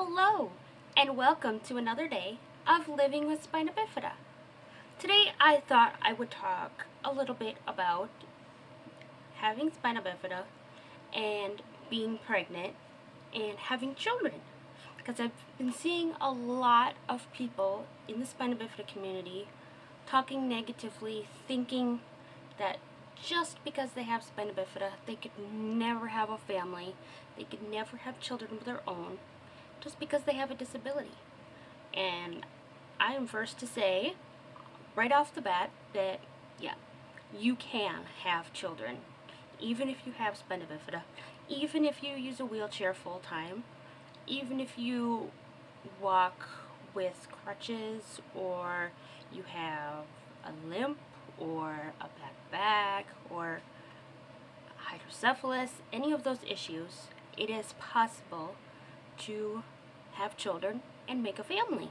Hello, and welcome to another day of Living with Spina Bifida. Today I thought I would talk a little bit about having spina bifida and being pregnant and having children, because I've been seeing a lot of people in the spina bifida community talking negatively, thinking that just because they have spina bifida, they could never have a family, they could never have children of their own, just because they have a disability. And I am first to say, right off the bat, that yeah, you can have children, even if you have spina bifida, even if you use a wheelchair full time, even if you walk with crutches, or you have a limp, or a bad back, or hydrocephalus, any of those issues, it is possible to have children and make a family.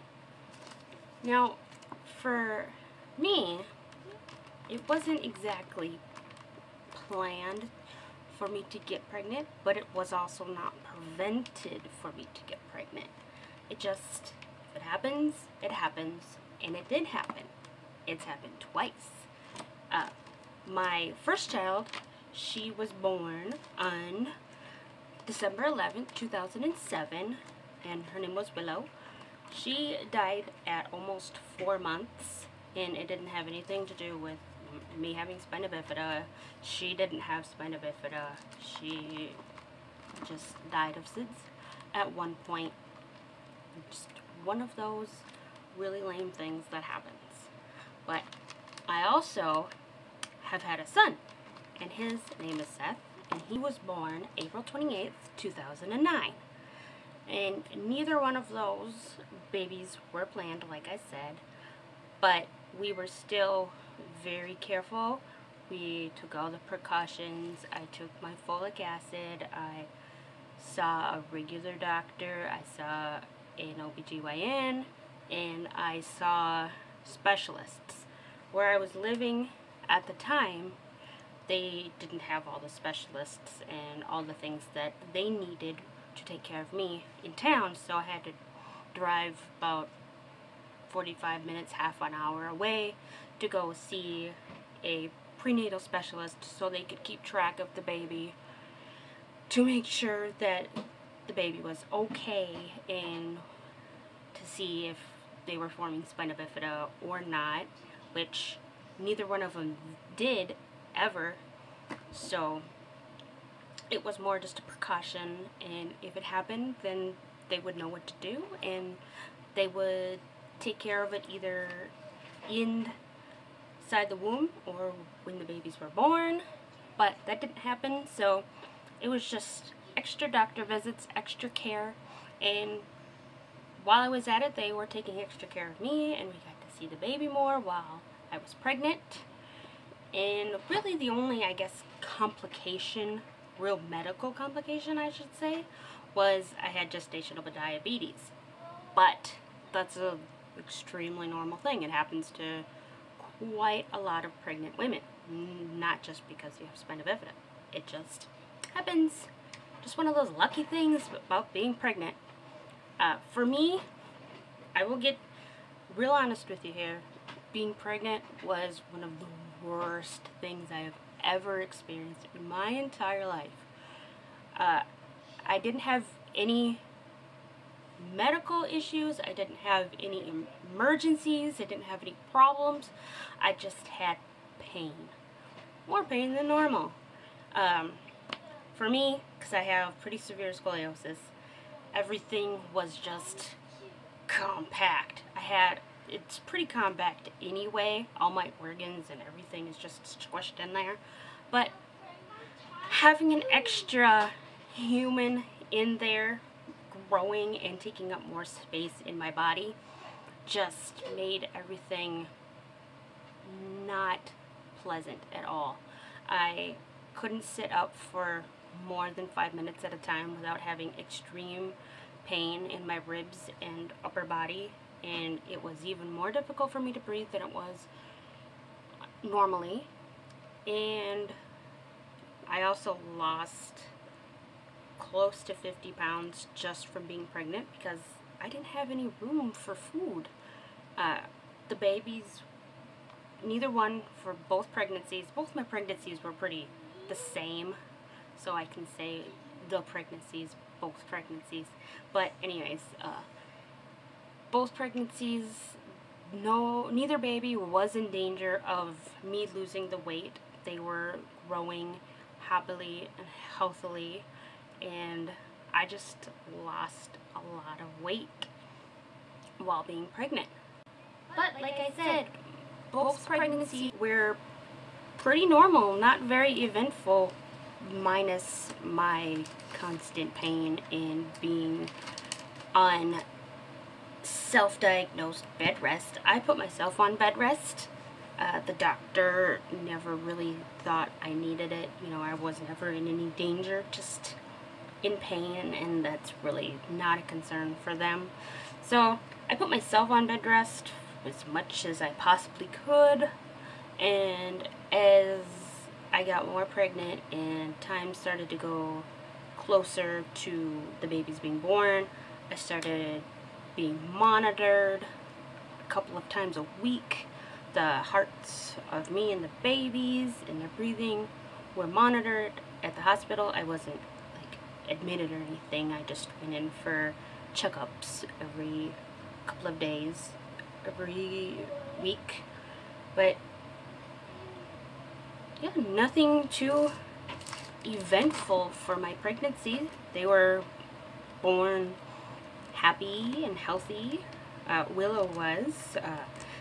Now, for me, it wasn't exactly planned for me to get pregnant, but it was also not prevented for me to get pregnant. It just, if it happens, and it did happen. It's happened twice. My first child, she was born on December 11th, 2007, and her name was Willow. She died at almost 4 months, and it didn't have anything to do with me having spina bifida. She didn't have spina bifida. She just died of SIDS at one point. Just one of those really lame things that happens. But I also have had a son, and his name is Seth, and he was born April 28th, 2009. And neither one of those babies were planned, like I said, but we were still very careful. We took all the precautions. I took my folic acid. I saw a regular doctor. I saw an OBGYN, and I saw specialists. Where I was living at the time, they didn't have all the specialists and all the things that they needed to take care of me in town, so I had to drive about 45 minutes, half an hour away to go see a prenatal specialist so they could keep track of the baby, to make sure that the baby was okay, and to see if they were forming spina bifida or not, which neither one of them did ever. So it was more just a precaution, and if it happened, then they would know what to do, and they would take care of it either inside the womb or when the babies were born. But that didn't happen, so it was just extra doctor visits, extra care, and while I was at it, they were taking extra care of me, and we got to see the baby more while I was pregnant. And really the only, I guess, complication, real medical complication I should say, was I had gestational diabetes. But that's an extremely normal thing. It happens to quite a lot of pregnant women, not just because you have spina bifida. It just happens. Just one of those lucky things about being pregnant. For me, I will get real honest with you here. Being pregnant was one of the worst things I have ever experienced in my entire life. I didn't have any medical issues. I didn't have any emergencies. I didn't have any problems. I just had pain. More pain than normal. For me, because I have pretty severe scoliosis, everything was just compact. It's pretty compact anyway. All my organs and everything is just squished in there. But having an extra human in there growing and taking up more space in my body just made everything not pleasant at all. I couldn't sit up for more than 5 minutes at a time without having extreme pain in my ribs and upper body, and it was even more difficult for me to breathe than it was normally. And I also lost close to 50 pounds just from being pregnant because I didn't have any room for food. The babies, neither one for both pregnancies, both my pregnancies were pretty the same, so I can say the pregnancies, both pregnancies. But anyways, both pregnancies, neither baby was in danger of me losing the weight. They were growing happily and healthily, and I just lost a lot of weight while being pregnant. But like I said, both pregnancies were pretty normal, not very eventful, minus my constant pain and being on self-diagnosed bed rest. I put myself on bed rest. The doctor never really thought I needed it. You know, I was never in any danger, just in pain, and that's really not a concern for them. So I put myself on bed rest as much as I possibly could, and as I got more pregnant and time started to go closer to the babies being born, I started being monitored a couple of times a week. The hearts of me and the babies and their breathing were monitored at the hospital. I wasn't like admitted or anything. I just went in for checkups every couple of days, every week. But yeah, nothing too eventful for my pregnancy. They were born happy and healthy. Willow was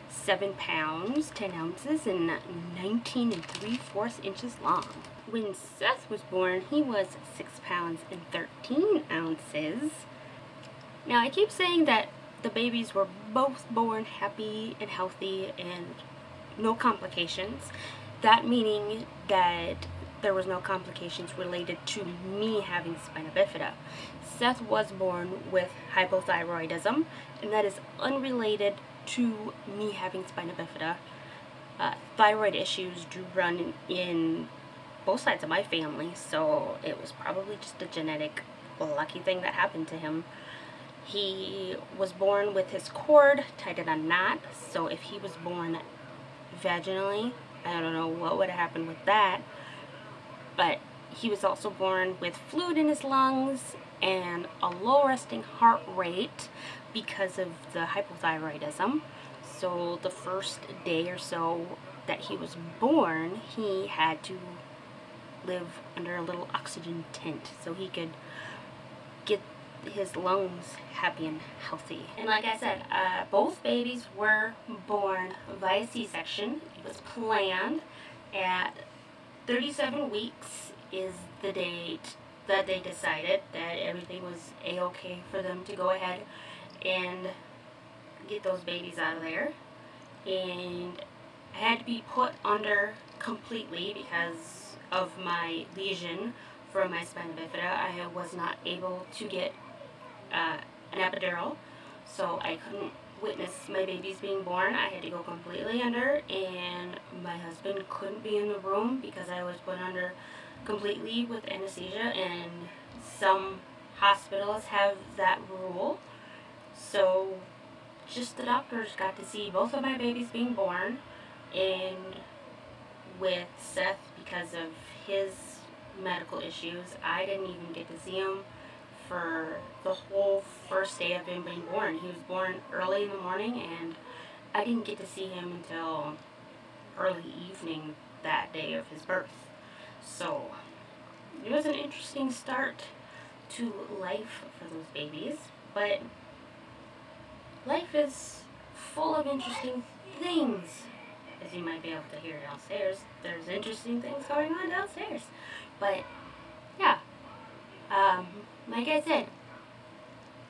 7 pounds, 10 ounces, and 19 3/4 inches long. When Seth was born, he was 6 pounds and 13 ounces. Now, I keep saying that the babies were both born happy and healthy and no complications. That meaning that there was no complications related to me having spina bifida. Seth was born with hypothyroidism, and that is unrelated to me having spina bifida. Thyroid issues do run in both sides of my family, so it was probably just a genetic lucky thing that happened to him. He was born with his cord tied in a knot, so if he was born vaginally, I don't know what would have happened with that. But he was also born with fluid in his lungs and a low resting heart rate because of the hypothyroidism. So the first day or so that he was born, he had to live under a little oxygen tent so he could get his lungs happy and healthy. And like I said, both babies were born via C-section. It was planned at 37 weeks is the date that they decided that everything was a-okay for them to go ahead and get those babies out of there. And I had to be put under completely because of my lesion from my spina bifida. I was not able to get an epidural, so I couldn't witness my babies being born. I had to go completely under, and my husband couldn't be in the room because I was put under completely with anesthesia, and some hospitals have that rule. So just the doctors got to see both of my babies being born, and with Seth, because of his medical issues, I didn't even get to see him for the whole first day of him being born. He was born early in the morning, and I didn't get to see him until early evening that day of his birth. So it was an interesting start to life for those babies, but life is full of interesting things. As you might be able to hear downstairs, there's interesting things going on downstairs. But yeah, like I said,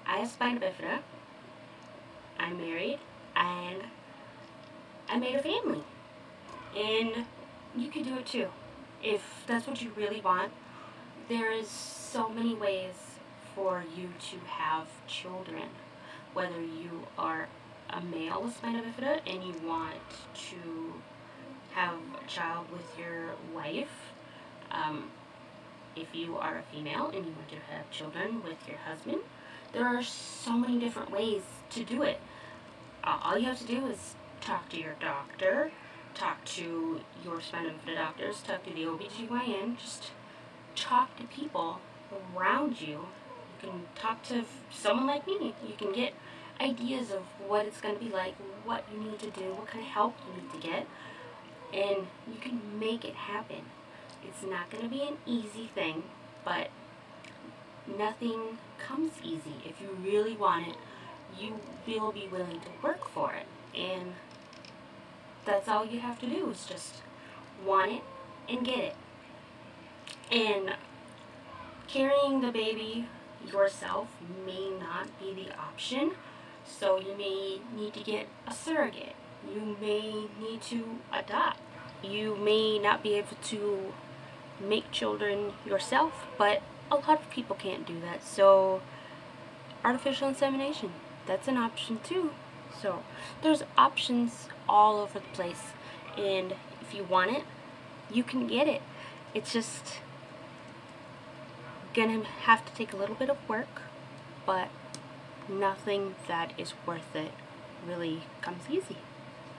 I have spina bifida, I'm married, and I made a family. And you can do it too, if that's what you really want. There is so many ways for you to have children. Whether you are a male with spina bifida and you want to have a child with your wife, if you are a female and you want to have children with your husband, there are so many different ways to do it. All you have to do is talk to your doctor, talk to your spinal doctors, talk to the OBGYN, just talk to people around you. You can talk to someone like me. You can get ideas of what it's going to be like, what you need to do, what kind of help you need to get, and you can make it happen. It's not going to be an easy thing, but nothing comes easy. If you really want it, you will be willing to work for it, and that's all you have to do is just want it and get it. And carrying the baby yourself may not be the option, so you may need to get a surrogate. You may need to adopt. You may not be able to make children yourself, but a lot of people can't do that. So artificial insemination, that's an option too. So there's options all over the place, and if you want it, you can get it. It's just gonna have to take a little bit of work, but nothing that is worth it really comes easy.